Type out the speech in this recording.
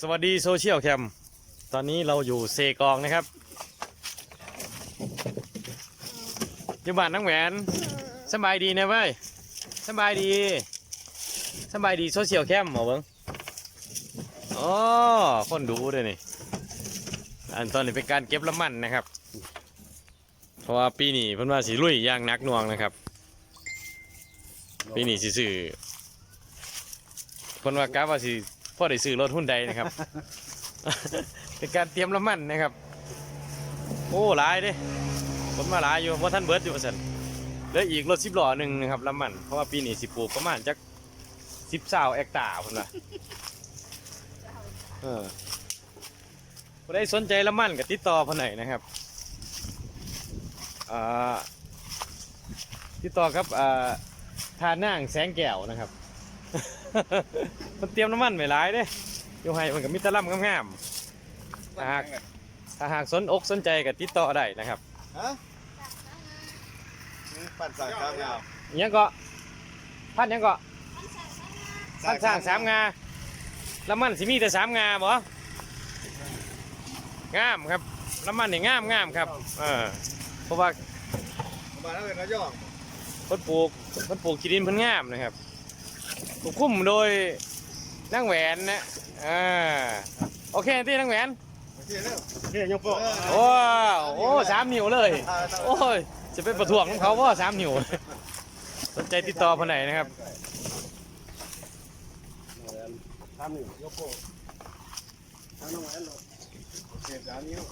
สวัสดีโซเชียลแคมตอนนี้เราอยู่เซกองนะครับอยู่บ้านน้องแหวนสบายดีนะเว้ยสบายดีโซเชียลแคมหมอเบิ้งอ๋อคนดูด้วยนี่อันตอนนี้เป็นการเก็บละมันนะครับเพราะว่าปีนี้เพิ่นว่าสิลุยอย่างหนักหน่วงนะครับปีนี้สิซื้อเพิ่นว่ากะว่าสิพ่อได้ซื้อรถหุ้นใดนะครับ เป็นการเตรียมละมันนะครับโอ้หลายเด้คนมาหลายอยู่เพราะท่านเบิร์ดอยู่สันเหลืออีกรถ10 ล้อหนึ่งนะครับละมันเพราะว่าปีนี้สิปลูกประมาณจัก10 เอ็กตาร์พุ่นว่าผู้ใดสนใจละมันก็ติดต่อเพิ่นได้นะครับติดต่อครับทานนางแสงแก้วนะครับ มันเตรียมน้ำมันไว้หลายเด้อยู่ให้มันก็มีแตะล่ำงามๆถ้าหากสนอกสนใจก็ติดต่อได้นะครับฮะปั่นสายข้าวงาม ยังก็พันยังก็พันสร้าง3 งาแล้วมันสิมีแต่3 งาบ่งามครับแล้วมันนี่งามครับเพราะว่า มาแล้วเป็นกระย่อง เพิ่นปลูกขี้ดินเพิ่นงามนะครับถูกคุ้มโดยนางแหวนนะโอเคที่นางแหวน โอเคเร็วโอเคยกโป้ โอ้3 นิ้วเลยโอ้ยจะเป็นประท้วงของเขาว่า3 นิ้วสนใจติดต่อเพิ่นได้นะครับ3 นิ้วยกโป้ทำน้องแหวนโอเค3 นิ้ว